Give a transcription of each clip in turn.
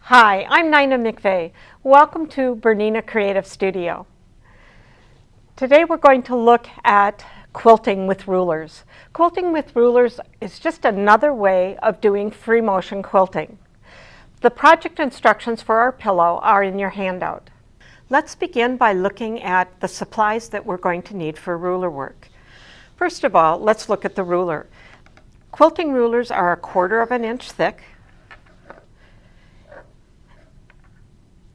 Hi, I'm Nina McVeigh. Welcome to Bernina Creative Studio. Today we're going to look at quilting with rulers. Quilting with rulers is just another way of doing free motion quilting. The project instructions for our pillow are in your handout. Let's begin by looking at the supplies that we're going to need for ruler work. First of all, let's look at the ruler. Quilting rulers are 1/4 of an inch thick,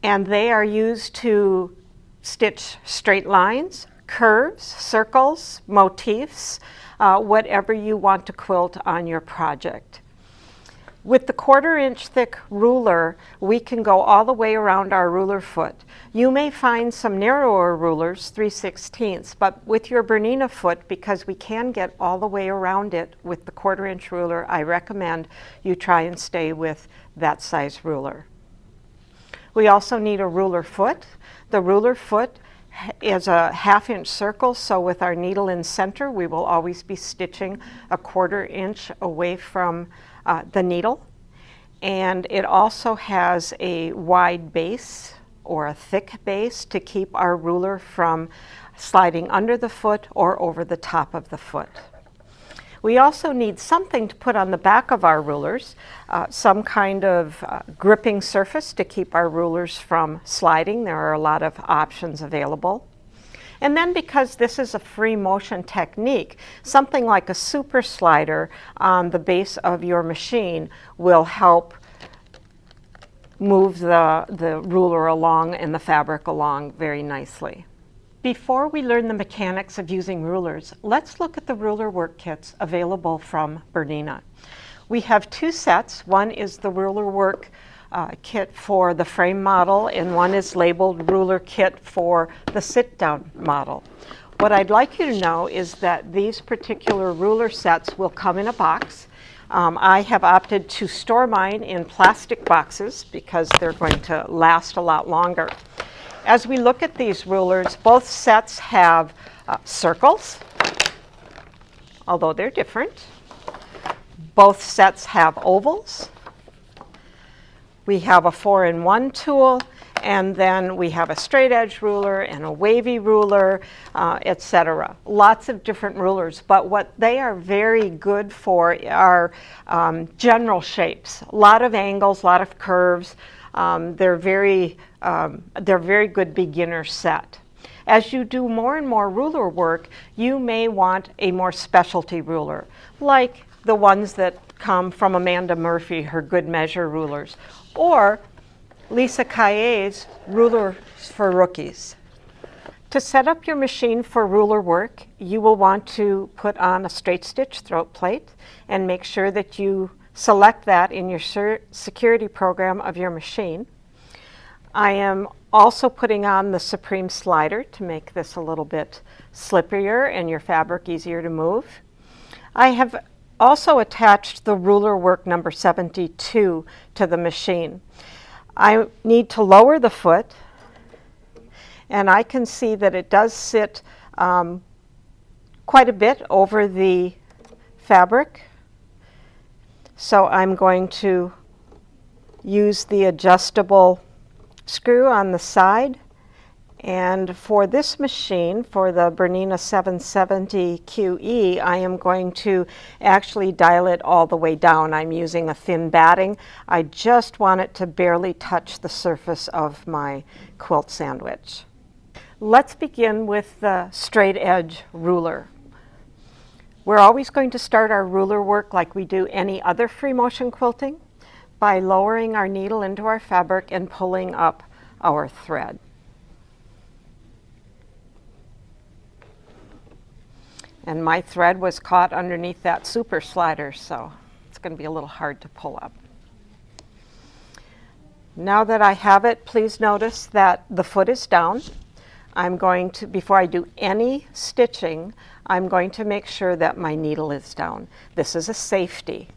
and they are used to stitch straight lines, curves, circles, motifs, whatever you want to quilt on your project. With the 1/4 inch thick ruler, we can go all the way around our ruler foot. You may find some narrower rulers, 3/16, but with your Bernina foot, because we can get all the way around it with the 1/4 inch ruler, I recommend you try and stay with that size ruler. We also need a ruler foot. The ruler foot is a 1/2 inch circle, so with our needle in center, we will always be stitching a 1/4 inch away from the needle. And it also has a wide base or a thick base to keep our ruler from sliding under the foot or over the top of the foot. We also need something to put on the back of our rulers, some kind of gripping surface to keep our rulers from sliding. There are a lot of options available. And then, because this is a free motion technique, something like a super slider on the base of your machine will help move the ruler along and the fabric along very nicely. Before we learn the mechanics of using rulers, let's look at the ruler work kits available from Bernina. We have 2 sets. One is the ruler work kit for the frame model, and one is labeled ruler kit for the sit-down model. What I'd like you to know is that these particular ruler sets will come in a box. I have opted to store mine in plastic boxes because they're going to last a lot longer. As we look at these rulers, both sets have circles, although they're different. Both sets have ovals. We have a 4-in-1 tool, and then we have a straight edge ruler and a wavy ruler, etc. Lots of different rulers, but what they are very good for are general shapes. A lot of angles, a lot of curves. They're very good beginner set. As you do more and more ruler work, you may want a more specialty ruler, like the ones that come from Amanda Murphy, her Good Measure rulers, or Lisa Kaye's Rulers for Rookies. To set up your machine for ruler work, you will want to put on a straight stitch throat plate and make sure that you select that in your security program of your machine. I am also putting on the Supreme slider to make this a little bit slipperier and your fabric easier to move. I have also attached the ruler work number 72 to the machine. I need to lower the foot, and I can see that it does sit quite a bit over the fabric. So I'm going to use the adjustable screw on the side. And for this machine, for the Bernina 770 QE, I am going to actually dial it all the way down. I'm using a thin batting. I just want it to barely touch the surface of my quilt sandwich. Let's begin with the straight edge ruler. We're always going to start our ruler work like we do any other free motion quilting, by lowering our needle into our fabric and pulling up our thread. And my thread was caught underneath that super slider, so it's going to be a little hard to pull up. Now that I have it, please notice that the foot is down. I'm going to, before I do any stitching, I'm going to make sure that my needle is down. This is a safety.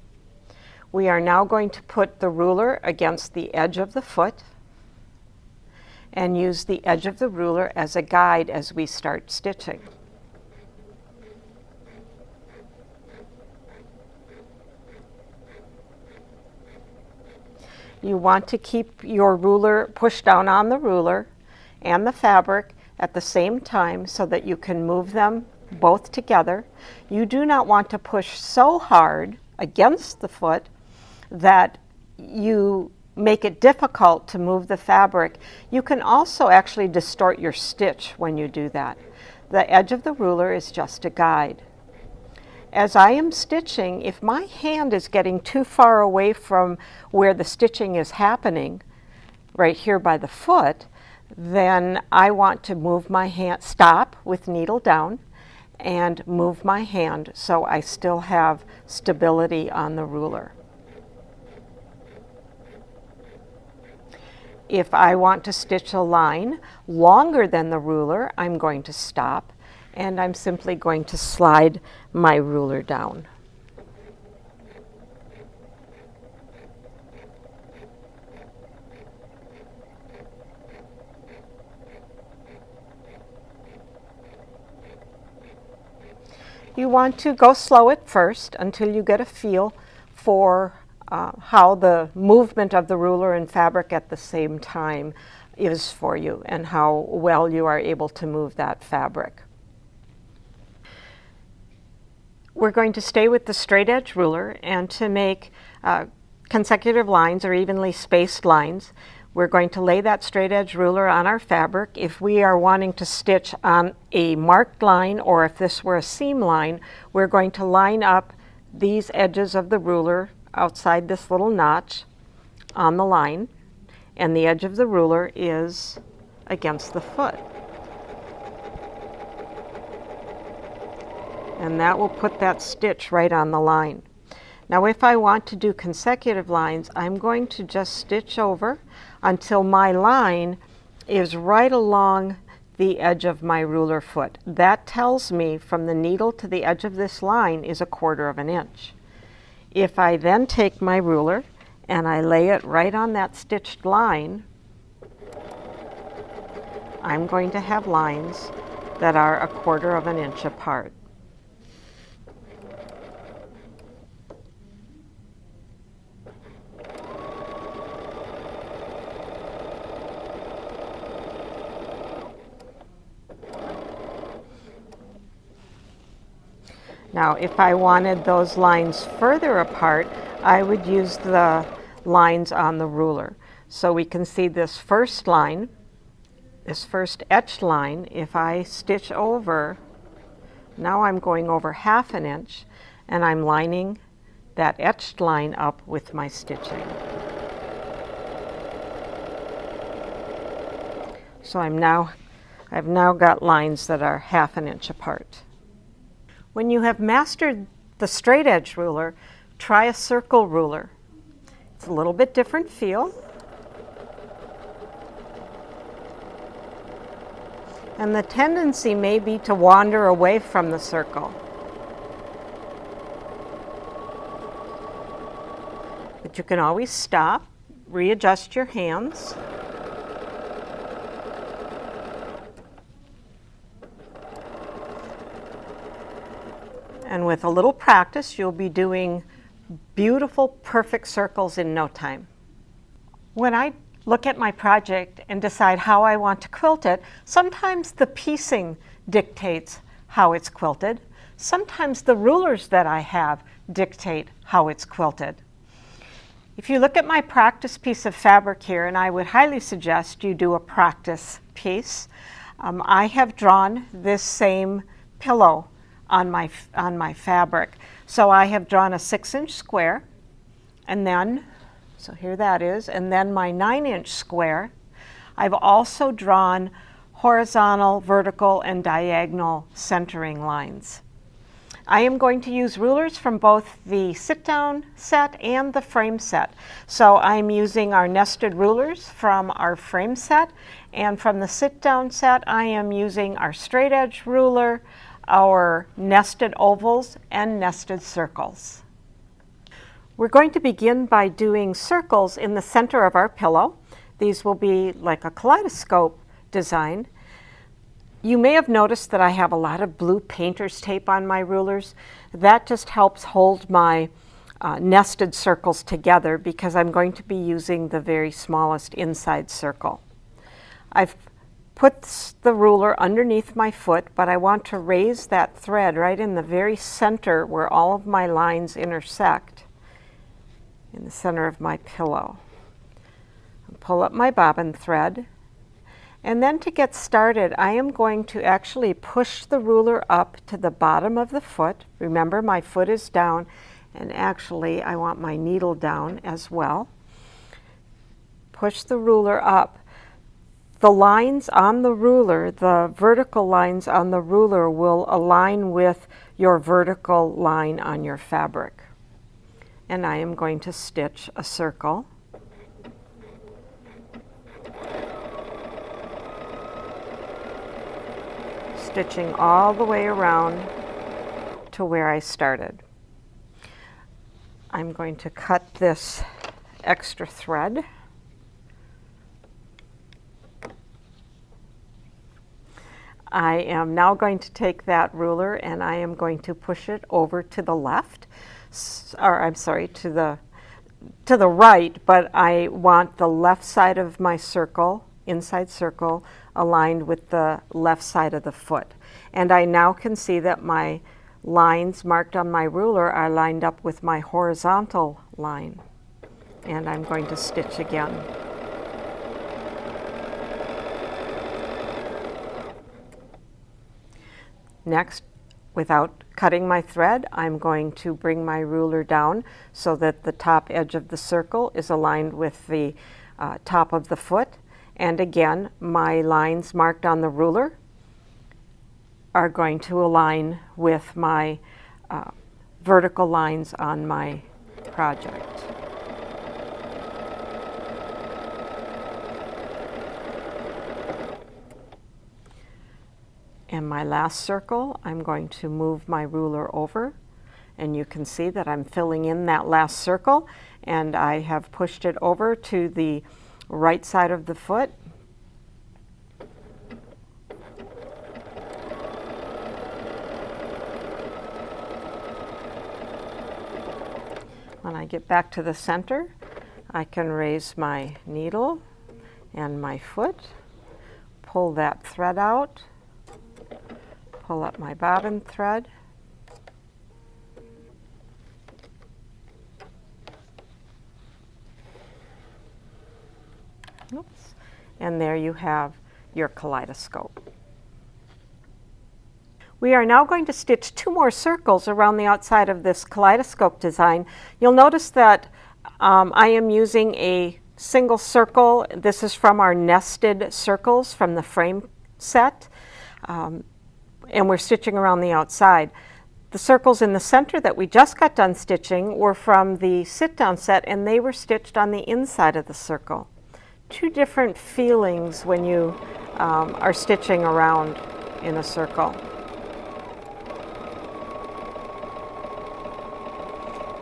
We are now going to put the ruler against the edge of the foot and use the edge of the ruler as a guide as we start stitching. You want to keep your ruler pushed down on the ruler and the fabric at the same time so that you can move them both together. You do not want to push so hard against the foot that you make it difficult to move the fabric. You can also actually distort your stitch when you do that. The edge of the ruler is just a guide. As I am stitching, if my hand is getting too far away from where the stitching is happening, right here by the foot, then I want to move my hand, stop with needle down, and move my hand so I still have stability on the ruler. If I want to stitch a line longer than the ruler, I'm going to stop, and I'm simply going to slide my ruler down. You want to go slow at first until you get a feel for how the movement of the ruler and fabric at the same time is for you and how well you are able to move that fabric. We're going to stay with the straight edge ruler, and to make consecutive lines or evenly spaced lines, we're going to lay that straight edge ruler on our fabric. If we are wanting to stitch on a marked line, or if this were a seam line, we're going to line up these edges of the ruler outside this little notch on the line, and the edge of the ruler is against the foot. And that will put that stitch right on the line. Now if I want to do consecutive lines, I'm going to just stitch over until my line is right along the edge of my ruler foot. That tells me from the needle to the edge of this line is 1/4 of an inch. If I then take my ruler and I lay it right on that stitched line, I'm going to have lines that are 1/4 of an inch apart. Now, if I wanted those lines further apart, I would use the lines on the ruler. So we can see this first line, this first etched line. If I stitch over, now I'm going over 1/2 an inch, and I'm lining that etched line up with my stitching. So I've now got lines that are 1/2 an inch apart. When you have mastered the straight edge ruler, try a circle ruler. It's a little bit different feel. And the tendency may be to wander away from the circle. But you can always stop, readjust your hands. And with a little practice, you'll be doing beautiful, perfect circles in no time. When I look at my project and decide how I want to quilt it, sometimes the piecing dictates how it's quilted. Sometimes the rulers that I have dictate how it's quilted. If you look at my practice piece of fabric here, and I would highly suggest you do a practice piece, I have drawn this same pillow on my fabric. So I have drawn a 6-inch square, and then, so here that is, and then my 9-inch square. I've also drawn horizontal, vertical, and diagonal centering lines. I am going to use rulers from both the sit-down set and the frame set. So I'm using our nested rulers from our frame set, and from the sit-down set I am using our straight edge ruler, our nested ovals, and nested circles. We're going to begin by doing circles in the center of our pillow. These will be like a kaleidoscope design. You may have noticed that I have a lot of blue painter's tape on my rulers. That just helps hold my nested circles together because I'm going to be using the very smallest inside circle. I've put the ruler underneath my foot, but I want to raise that thread right in the very center where all of my lines intersect, in the center of my pillow. Pull up my bobbin thread, and then to get started, I am going to actually push the ruler up to the bottom of the foot. Remember, my foot is down, and actually I want my needle down as well. Push the ruler up. The lines on the ruler, the vertical lines on the ruler, will align with your vertical line on your fabric. And I am going to stitch a circle. Stitching all the way around to where I started. I'm going to cut this extra thread. I am now going to take that ruler and I am going to push it over to the left, or I'm sorry, to the right, but I want the left side of my circle, inside circle, aligned with the left side of the foot. And I now can see that my lines marked on my ruler are lined up with my horizontal line. And I'm going to stitch again. Next, without cutting my thread, I'm going to bring my ruler down so that the top edge of the circle is aligned with the top of the foot. And again, my lines marked on the ruler are going to align with my vertical lines on my project. And my last circle, I'm going to move my ruler over, and you can see that I'm filling in that last circle, and I have pushed it over to the right side of the foot. When I get back to the center, I can raise my needle and my foot, pull that thread out, pull up my bobbin thread, oops, and there you have your kaleidoscope. We are now going to stitch 2 more circles around the outside of this kaleidoscope design. You'll notice that I am using a single circle. This is from our nested circles from the frame set, and we're stitching around the outside. The circles in the center that we just got done stitching were from the sit-down set, and they were stitched on the inside of the circle. 2 different feelings when you are stitching around in a circle.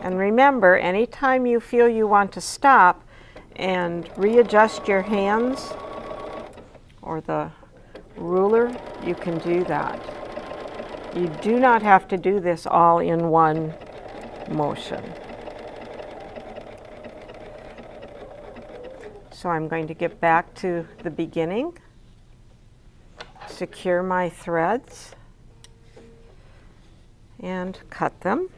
And remember, anytime you feel you want to stop and readjust your hands or the ruler, you can do that. You do not have to do this all in one motion. So I'm going to get back to the beginning, secure my threads, and cut them.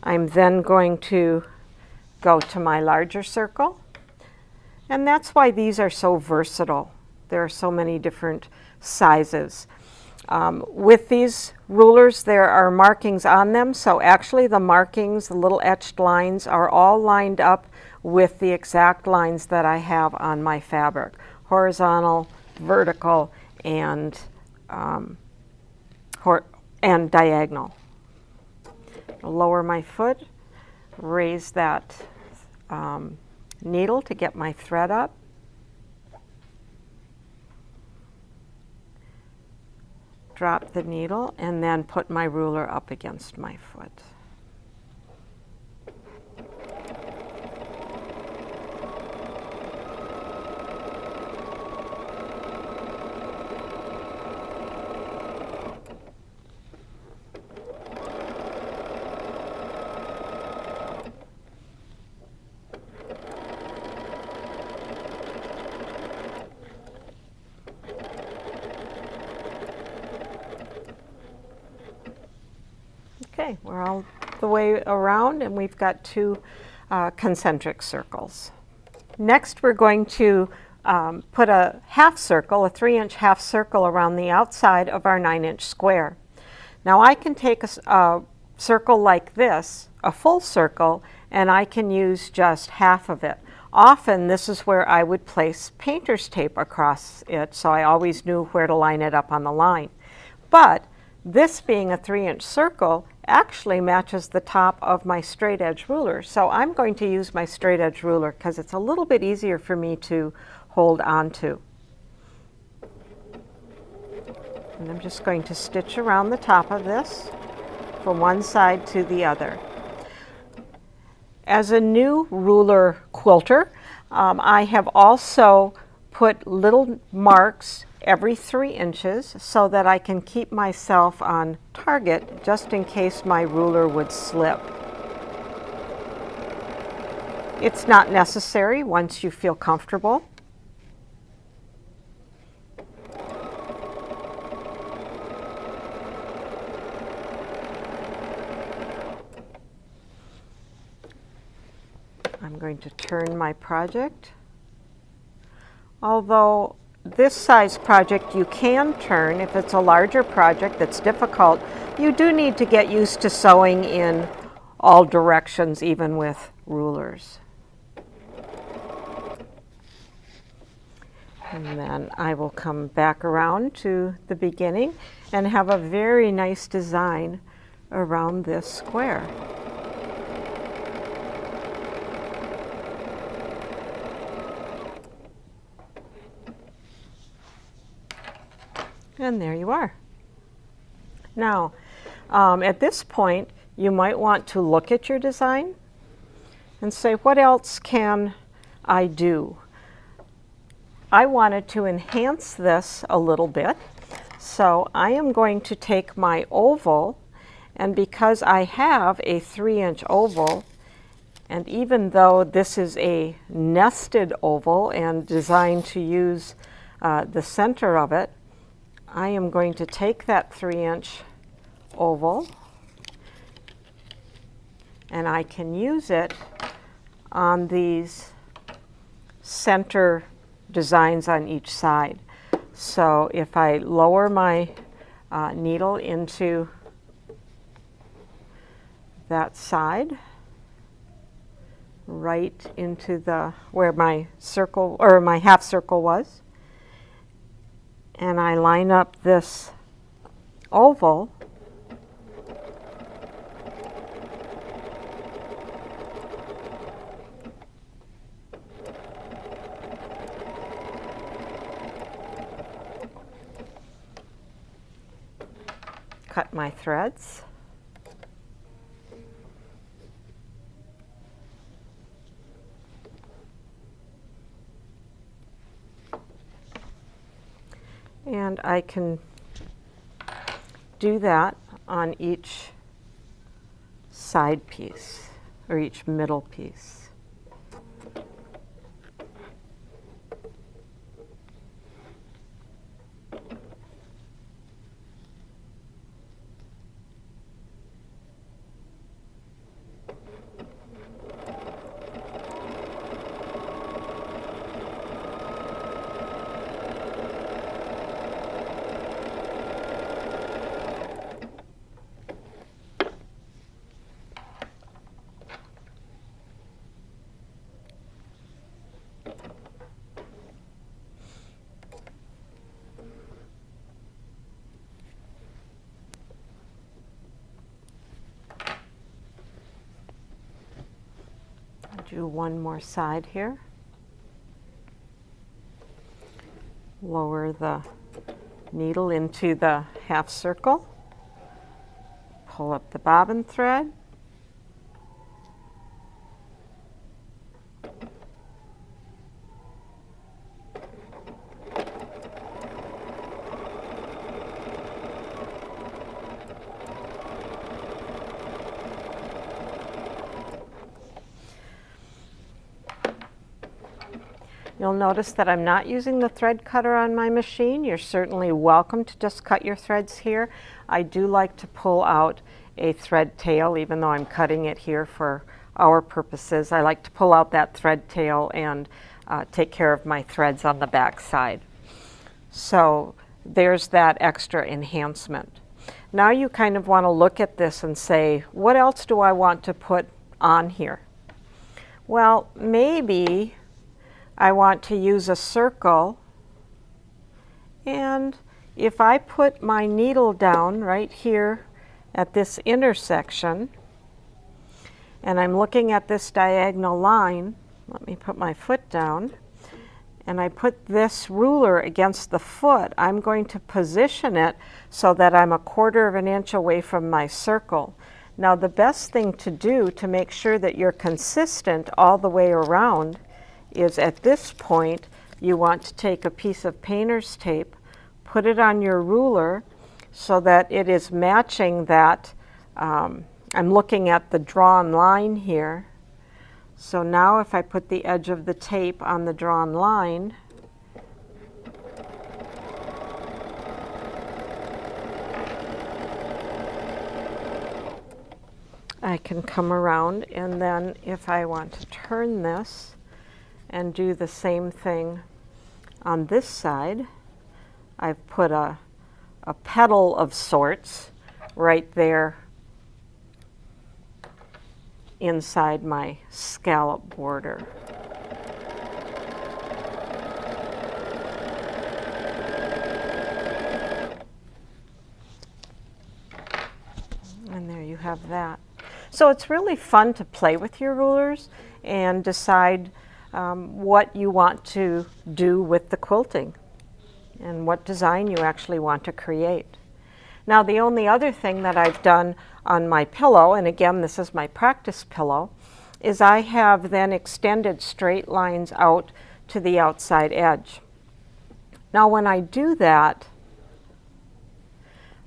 I'm then going to go to my larger circle, and that's why these are so versatile. There are so many different sizes. With these rulers, there are markings on them, so actually the markings, the little etched lines, are all lined up with the exact lines that I have on my fabric: horizontal, vertical, and diagonal. Lower my foot, raise that needle to get my thread up, drop the needle, and then put my ruler up against my foot. Okay, we're all the way around and we've got two concentric circles. Next we're going to put a half circle, a 3-inch half circle around the outside of our 9-inch square. Now I can take a circle like this, a full circle, and I can use just half of it. Often this is where I would place painter's tape across it, so I always knew where to line it up on the line. But this being a 3-inch circle actually matches the top of my straight edge ruler. So I'm going to use my straight edge ruler because it's a little bit easier for me to hold on to. And I'm just going to stitch around the top of this from one side to the other. As a new ruler quilter, I have also put little marks every 3 inches so that I can keep myself on target just in case my ruler would slip. It's not necessary once you feel comfortable. I'm going to turn my project. Although this size project you can turn, if it's a larger project that's difficult, you do need to get used to sewing in all directions, even with rulers. And then I will come back around to the beginning and have a very nice design around this square. And there you are. Now, at this point, you might want to look at your design and say, what else can I do? I wanted to enhance this a little bit, so I am going to take my oval, and because I have a 3-inch oval, and even though this is a nested oval and designed to use the center of it, I am going to take that 3-inch oval and I can use it on these center designs on each side. So if I lower my needle into that side, right into the where my circle or my half circle was, and I line up this oval, cut my threads, and I can do that on each side piece or each middle piece. Do one more side here. Lower the needle into the half circle. Pull up the bobbin thread. You'll notice that I'm not using the thread cutter on my machine. You're certainly welcome to just cut your threads here. I do like to pull out a thread tail, even though I'm cutting it here for our purposes. I like to pull out that thread tail and take care of my threads on the back side. So there's that extra enhancement. Now you kind of want to look at this and say, what else do I want to put on here? Well, maybe I want to use a circle, and if I put my needle down right here at this intersection, and I'm looking at this diagonal line, let me put my foot down, and I put this ruler against the foot, I'm going to position it so that I'm 1/4 of an inch away from my circle. Now the best thing to do to make sure that you're consistent all the way around is at this point you want to take a piece of painter's tape, put it on your ruler so that it is matching that. I'm looking at the drawn line here. So now if I put the edge of the tape on the drawn line, I can come around, and then if I want to turn this and do the same thing on this side, I've put a petal of sorts right there inside my scallop border. And there you have that. So it's really fun to play with your rulers and decide what you want to do with the quilting and what design you actually want to create. Now the only other thing that I've done on my pillow, and again this is my practice pillow, is I have then extended straight lines out to the outside edge. Now when I do that,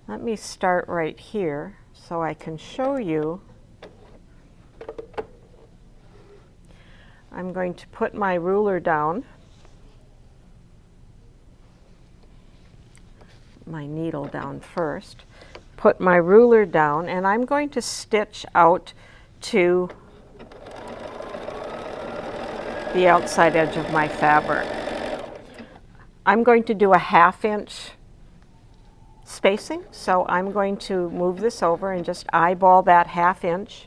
let me start right here so I can show you. I'm going to put my ruler down, my needle down first, put my ruler down, and I'm going to stitch out to the outside edge of my fabric. I'm going to do a 1/2 inch spacing, so I'm going to move this over and just eyeball that 1/2 inch.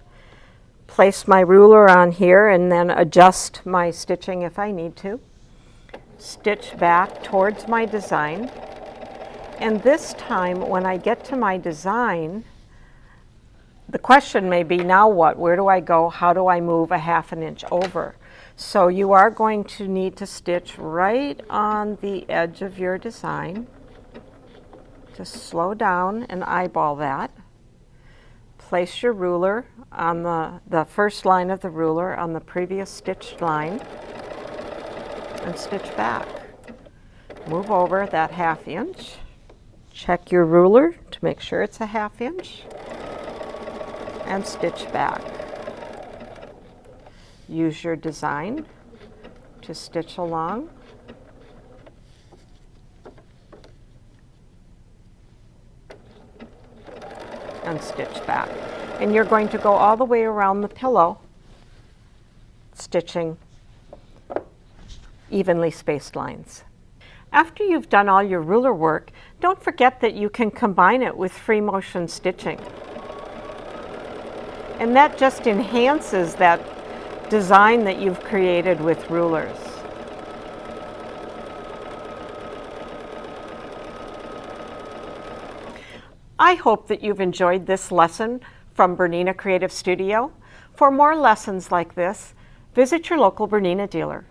Place my ruler on here and then adjust my stitching if I need to. Stitch back towards my design. And this time when I get to my design, the question may be, now what? Where do I go? How do I move a 1/2 inch over? So you are going to need to stitch right on the edge of your design. Just slow down and eyeball that. Place your ruler on the first line of the ruler on the previous stitched line and stitch back. Move over that 1/2 inch. Check your ruler to make sure it's a 1/2 inch and stitch back. Use your design to stitch along. And stitch back. And you're going to go all the way around the pillow, stitching evenly spaced lines. After you've done all your ruler work, don't forget that you can combine it with free motion stitching. And that just enhances that design that you've created with rulers. I hope that you've enjoyed this lesson from Bernina Creative Studio. For more lessons like this, visit your local Bernina dealer.